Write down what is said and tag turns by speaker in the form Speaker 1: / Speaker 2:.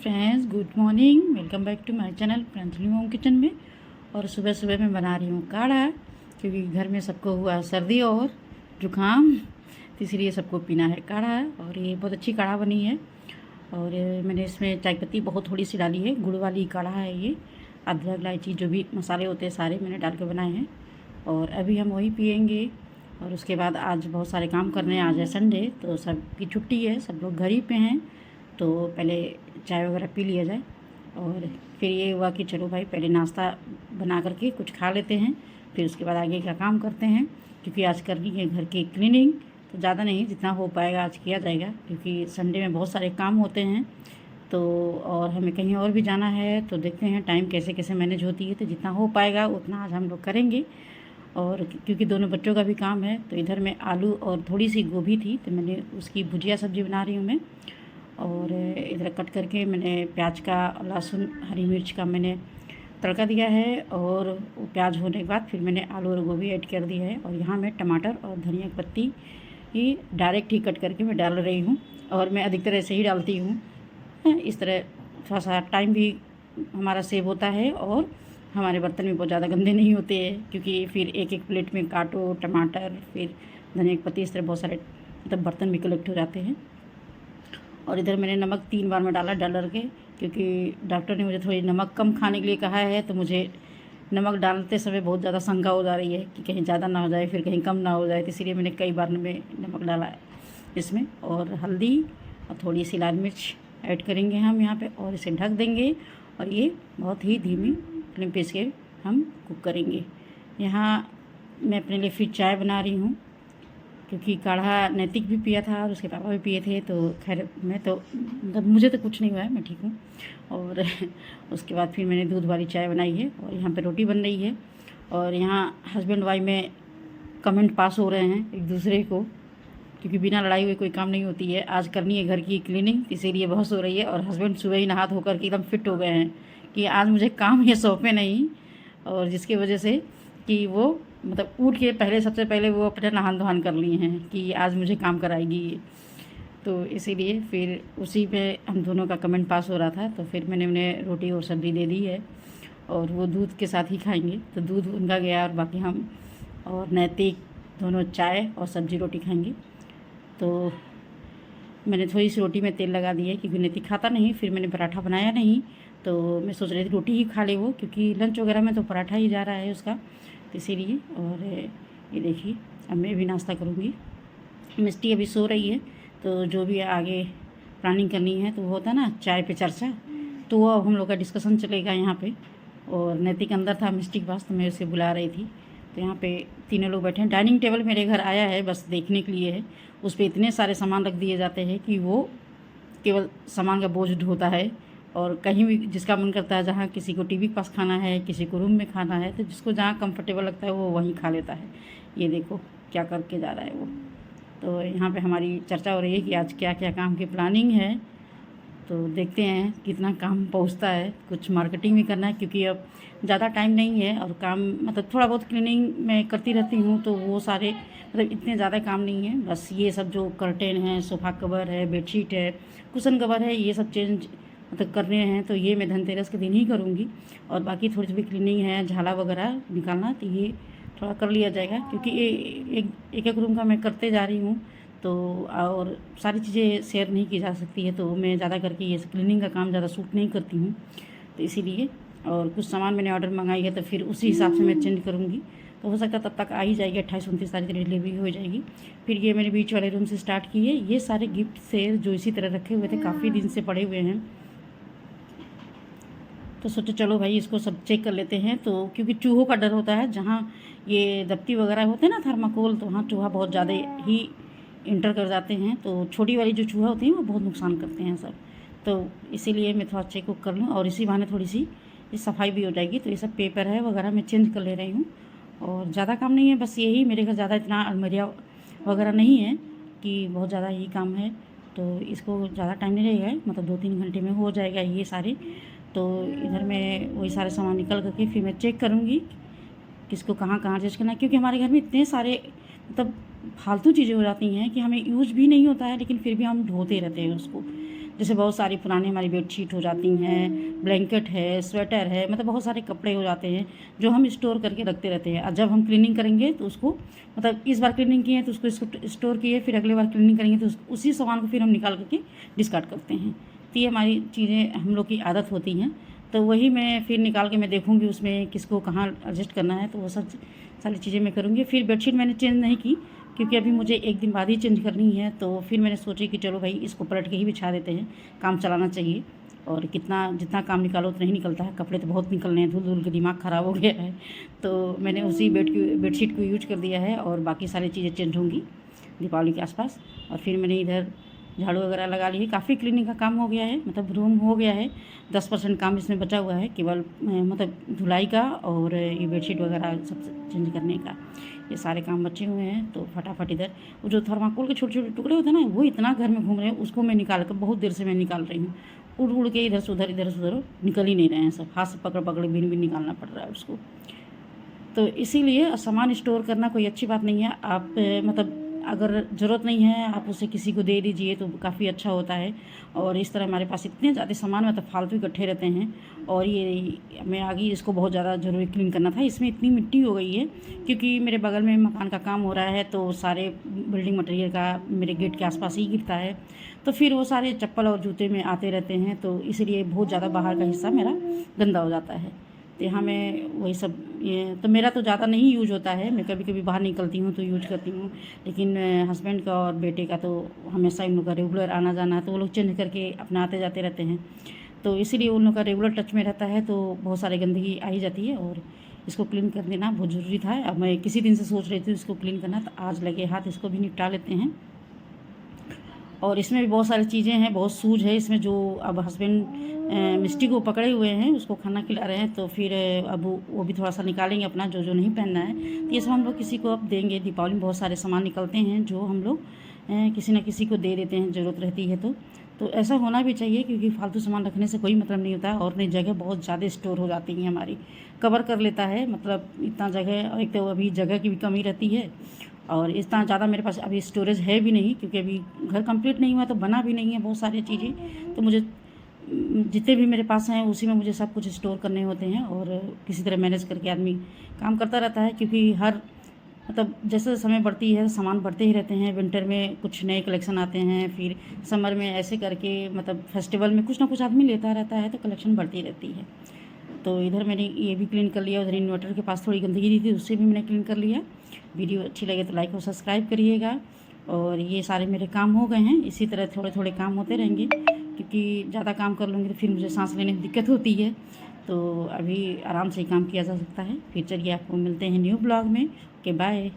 Speaker 1: Friends, good morning. Welcome back to my channel Pranjali home kitchen में। और सुबह सुबह मैं बना रही हूँ काढ़ा, क्योंकि घर में सबको हुआ सर्दी और जुकाम, तो इसलिए सबको पीना है काढ़ा। और ये बहुत अच्छी काढ़ा बनी है। और मैंने इसमें चाय पत्ती बहुत थोड़ी सी डाली है, गुड़ वाली काढ़ा है ये। अदरक इलायची जो भी मसाले होते हैं सारे मैंने डाल के बनाए हैं। और अभी हम वही पियेंगे। और उसके बाद आज बहुत सारे काम करने हैं, आज है संडे तो सबकी छुट्टी है, सब लोग घर ही पे हैं। तो पहले चाय वगैरह पी लिया जाए। और फिर ये हुआ कि चलो भाई पहले नाश्ता बना करके कुछ खा लेते हैं, फिर उसके बाद आगे का काम करते हैं। क्योंकि आज करनी है घर की क्लीनिंग, तो ज़्यादा नहीं, जितना हो पाएगा आज किया जाएगा, क्योंकि संडे में बहुत सारे काम होते हैं। तो और हमें कहीं और भी जाना है, तो देखते हैं टाइम कैसे कैसे मैनेज होती है, तो जितना हो पाएगा उतना आज हम लोग करेंगे। और क्योंकि दोनों बच्चों का भी काम है, तो इधर में आलू और थोड़ी सी गोभी थी, तो मैंने उसकी भुजिया सब्ज़ी बना रही हूँ मैं। और इधर कट करके मैंने प्याज का, लहसुन, हरी मिर्च का मैंने तड़का दिया है। और वो प्याज होने के बाद फिर मैंने आलू और गोभी ऐड कर दिया है। और यहाँ मैं टमाटर और धनिया की पत्ती ही डायरेक्ट ही कट करके मैं डाल रही हूँ। और मैं अधिकतर ऐसे ही डालती हूँ, इस तरह थोड़ा सा टाइम भी हमारा सेव होता है और हमारे बर्तन भी बहुत ज़्यादा गंदे नहीं होते हैं। क्योंकि फिर एक एक प्लेट में काटो टमाटर, फिर धनिया की पत्ती, इस तरह बहुत सारे मतलब बर्तन भी कलेक्ट हो जाते हैं। और इधर मैंने नमक 3 बार में डाला डल के, क्योंकि डॉक्टर ने मुझे थोड़ी नमक कम खाने के लिए कहा है। तो मुझे नमक डालते समय बहुत ज़्यादा शंका हो जा रही है कि कहीं ज़्यादा ना हो जाए, फिर कहीं कम ना हो जाए, तो इसीलिए मैंने कई बार में नमक डाला है इसमें। और हल्दी और थोड़ी सी लाल मिर्च ऐड करेंगे हम यहाँ पे, और इसे ढक देंगे। और ये बहुत ही धीमी फ्लेम पे इसके हम कुक करेंगे। यहाँ मैं अपने लिए फिर चाय बना रही हूँ, क्योंकि काढ़ा नैतिक भी पिया था और उसके पापा भी पिए थे। तो खैर मैं तो मतलब मुझे तो कुछ नहीं हुआ है, मैं ठीक हूँ। और उसके बाद फिर मैंने दूध वाली चाय बनाई है। और यहाँ पे रोटी बन रही है। और यहाँ हस्बैंड वाइफ में कमेंट पास हो रहे हैं एक दूसरे को, क्योंकि बिना लड़ाई हुए कोई काम नहीं होती है। आज करनी है घर की क्लीनिंग, इसीलिए बहस हो रही है। और हस्बैंड सुबह ही नहा धोकर के एकदम फिट हो गए हैं कि आज मुझे काम ये सौंपे नहीं। और जिसकी वजह से कि वो मतलब उठ के पहले, सबसे पहले वो अपने नहान धोहान कर लिए हैं कि आज मुझे काम कराएगी ये। तो इसीलिए फिर उसी पे हम दोनों का कमेंट पास हो रहा था। तो फिर मैंने उन्हें रोटी और सब्ज़ी दे दी है, और वो दूध के साथ ही खाएंगे। तो दूध उनका गया और बाकी हम और नैतिक दोनों चाय और सब्ज़ी रोटी खाएंगे। तो मैंने थोड़ी सी रोटी में तेल लगा दी है, क्योंकि नैतिक खाता नहीं, फिर मैंने पराठा बनाया नहीं। तो मैं सोच रही थी रोटी ही खा ले वो, क्योंकि लंच वगैरह में तो पराठा ही जा रहा है उसका, तो इसीलिए। और ये देखिए अब मैं भी नाश्ता करूँगी। मिस्टी अभी सो रही है, तो जो भी आगे प्लानिंग करनी है तो वो होता है ना चाय पे चर्चा, तो वो अब हम लोग का डिस्कशन चलेगा यहाँ पे। और नैतिक अंदर था मिस्टी के पास, तो मैं उसे बुला रही थी। तो यहाँ पे तीनों लोग बैठे हैं। डाइनिंग टेबल मेरे घर आया है बस देखने के लिए है। उस पर इतने सारे सामान रख दिए जाते हैं कि वो केवल सामान का बोझ ढोता है। और कहीं भी जिसका मन करता है, जहाँ किसी को टीवी के पास खाना है, किसी को रूम में खाना है, तो जिसको जहाँ कंफर्टेबल लगता है वो वहीं खा लेता है। ये देखो क्या करके जा रहा है वो। तो यहाँ पे हमारी चर्चा हो रही है कि आज क्या क्या काम की प्लानिंग है। तो देखते हैं कितना काम पहुँचता है। कुछ मार्केटिंग भी करना है, क्योंकि अब ज़्यादा टाइम नहीं है। और काम मतलब थोड़ा बहुत क्लीनिंग मैं करती रहती हूँ, तो वो सारे मतलब इतने ज़्यादा काम नहीं है। बस ये सब जो कर्टेन है, सोफ़ा कवर है, बेडशीट है, कुशन कवर है, ये सब चेंज मतलब करने हैं, तो ये मैं धनतेरस के दिन ही करूँगी। और बाकी थोड़ी सी भी क्लीनिंग है, झाला वगैरह निकालना, तो ये थोड़ा कर लिया जाएगा, क्योंकि ये एक एक रूम का मैं करते जा रही हूँ। तो और सारी चीज़ें शेयर नहीं की जा सकती है, तो मैं ज़्यादा करके ये क्लीनिंग का काम ज़्यादा सूट नहीं करती हूँ, तो इसीलिए। और कुछ सामान मैंने ऑर्डर मंगाई है, तो फिर उसी हिसाब से मैं चेंज करूँगी। तो हो सकता है तब तक आ ही जाएगी, 28-29 तारीख की डिलीवरी हो जाएगी। फिर ये मैंने बीच वाले रूम से स्टार्ट की है। ये सारे गिफ्ट से जो इसी तरह रखे हुए थे, काफ़ी दिन से पड़े हुए हैं, तो सोचो चलो भाई इसको सब चेक कर लेते हैं। तो क्योंकि चूहों का डर होता है, जहाँ ये दफ्ती वगैरह होते हैं ना थर्माकोल, तो वहाँ चूहा बहुत ज़्यादा ही इंटर कर जाते हैं। तो छोटी वाली जो चूहा होती है वो बहुत नुकसान करते हैं सब। तो इसीलिए मैं थोड़ा चेक कर लूँ, और इसी बहाने थोड़ी सी ये सफाई भी हो जाएगी। तो ये सब पेपर है वगैरह मैं चेंज कर ले रही हूँ। और ज़्यादा काम नहीं है, बस यही, मेरे घर ज़्यादा इतना अलमारियाँ वगैरह नहीं है कि बहुत ज़्यादा ही काम है। तो इसको ज़्यादा टाइम नहीं लगेगा, मतलब 2-3 घंटे में हो जाएगा ये सारे। तो इधर मैं वही सारे सामान निकल करके फिर मैं चेक करूँगी किसको कहाँ कहाँ एडजस्ट करना है, क्योंकि हमारे घर में इतने सारे मतलब फालतू चीज़ें हो जाती हैं कि हमें यूज भी नहीं होता है, लेकिन फिर भी हम ढोते रहते हैं उसको। जैसे बहुत सारी पुरानी हमारी बेडशीट हो जाती हैं, ब्लैंकेट है, स्वेटर है, मतलब बहुत सारे कपड़े हो जाते हैं जो हम स्टोर करके रखते रहते हैं। और जब हम क्लीनिंग करेंगे तो उसको, मतलब इस बार क्लीनिंग किए तो उसको स्टोर किए, फिर अगली बार क्लीनिंग करेंगे तो उसी सामान को फिर हम निकाल करके डिस्कार्ड करते हैं। तो ये हमारी चीज़ें हम लोग की आदत होती हैं। तो वही मैं फिर निकाल के मैं देखूँगी उसमें किसको कहाँ एडजस्ट करना है, तो वो सब सारी चीज़ें मैं करूँगी। फिर बेडशीट मैंने चेंज नहीं की क्योंकि अभी मुझे एक दिन बाद ही चेंज करनी है। तो फिर मैंने सोची कि चलो भाई इसको पलट के ही बिछा देते हैं, काम चलाना चाहिए। और जितना काम निकालो उतना ही निकलता है, कपड़े तो बहुत निकल रहे हैं, धुल धुल के दिमाग ख़राब हो गया है। तो मैंने उसी बेडशीट को यूज कर दिया है और बाकी सारी चीज़ें चेंज होंगी दीपावली के आसपास। और फिर मैंने इधर झाड़ू वगैरह लगा ली है, काफ़ी क्लीनिंग का काम हो गया है, मतलब रूम हो गया है। 10% काम इसमें बचा हुआ है केवल, मतलब धुलाई का और ये बेडशीट वगैरह सब चेंज करने का, ये सारे काम बचे हुए हैं। तो फटाफट इधर वो जो थर्माकोल के छोटे छोटे टुकड़े होते हैं ना, वो इतना घर में घूम रहे हैं, उसको मैं निकाल कर बहुत देर से मैं निकाल रही हूँ। उड़ उड़ के इधर से उधर निकल ही नहीं रहे हैं, सब हाथ से पकड़ पकड़ बिन निकालना पड़ रहा है उसको। तो इसीलिए सामान स्टोर करना कोई अच्छी बात नहीं है। आप मतलब अगर ज़रूरत नहीं है आप उसे किसी को दे दीजिए तो काफ़ी अच्छा होता है। और इस तरह हमारे पास इतने ज़्यादा सामान मतलब फालतू इकट्ठे रहते हैं। और ये मैं आगे इसको बहुत ज़्यादा ज़रूरी क्लीन करना था, इसमें इतनी मिट्टी हो गई है क्योंकि मेरे बगल में मकान का काम हो रहा है, तो सारे बिल्डिंग मटेरियल का मेरे गेट के आसपास ही गिरता है। तो फिर वो सारे चप्पल और जूते में आते रहते हैं, तो इसीलिए बहुत ज़्यादा बाहर का हिस्सा मेरा गंदा हो जाता है। तो यहाँ मैं वही सब, ये तो मेरा तो ज़्यादा नहीं यूज होता है, मैं कभी कभी बाहर निकलती हूँ तो यूज करती हूँ। लेकिन हस्बैंड का और बेटे का तो हमेशा इन लोग का रेगुलर आना जाना है, तो वो लोग चेंज करके अपना आते जाते रहते हैं। तो इसीलिए उन लोग का रेगुलर टच में रहता है, तो बहुत सारी गंदगी आ ही जाती है। और इसको क्लीन कर देना बहुत ज़रूरी था। अब मैं किसी दिन से सोच रही थी इसको क्लीन करना, तो आज लगे हाथ इसको भी निपटा लेते हैं। और इसमें भी बहुत सारी चीज़ें हैं, बहुत सूज है इसमें, जो अब हस्बैंड मिस्टी को पकड़े हुए हैं, उसको खाना खिला रहे हैं। तो फिर अब वो भी थोड़ा सा निकालेंगे अपना जो जो नहीं पहनना है। तो ये सब हम लोग किसी को अब देंगे। दीपावली में बहुत सारे सामान निकलते हैं जो हम लोग किसी न किसी को दे देते हैं, ज़रूरत रहती है। तो ऐसा होना भी चाहिए क्योंकि फालतू सामान रखने से कोई मतलब नहीं होता है। और नई जगह बहुत ज़्यादा स्टोर हो जाती है, हमारी कवर कर लेता है, मतलब इतना जगह। और एक तो अभी जगह की भी कमी रहती है और इतना ज़्यादा मेरे पास अभी स्टोरेज है भी नहीं क्योंकि अभी घर कंप्लीट नहीं हुआ, तो बना भी नहीं है बहुत सारी चीज़ें। तो मुझे जितने भी मेरे पास हैं उसी में मुझे सब कुछ स्टोर करने होते हैं। और किसी तरह मैनेज करके आदमी काम करता रहता है क्योंकि हर मतलब जैसे समय बढ़ती है सामान बढ़ते ही रहते हैं। विंटर में कुछ नए कलेक्शन आते हैं, फिर समर में ऐसे करके मतलब फेस्टिवल में कुछ ना कुछ आदमी लेता रहता है, तो कलेक्शन बढ़ती रहती है। तो इधर मैंने ये भी क्लीन कर लिया, उधर इन्वर्टर के पास थोड़ी गंदगी दी थी, उससे भी मैंने क्लीन कर लिया। वीडियो अच्छी लगे तो लाइक और सब्सक्राइब करिएगा। और ये सारे मेरे काम हो गए हैं, इसी तरह थोड़े थोड़े काम होते रहेंगे क्योंकि ज़्यादा काम कर लूँगी तो फिर मुझे सांस लेने में दिक्कत होती है। तो अभी आराम से काम किया जा सकता है। फिर चलिए आपको मिलते हैं न्यू ब्लॉग में। Okay bye.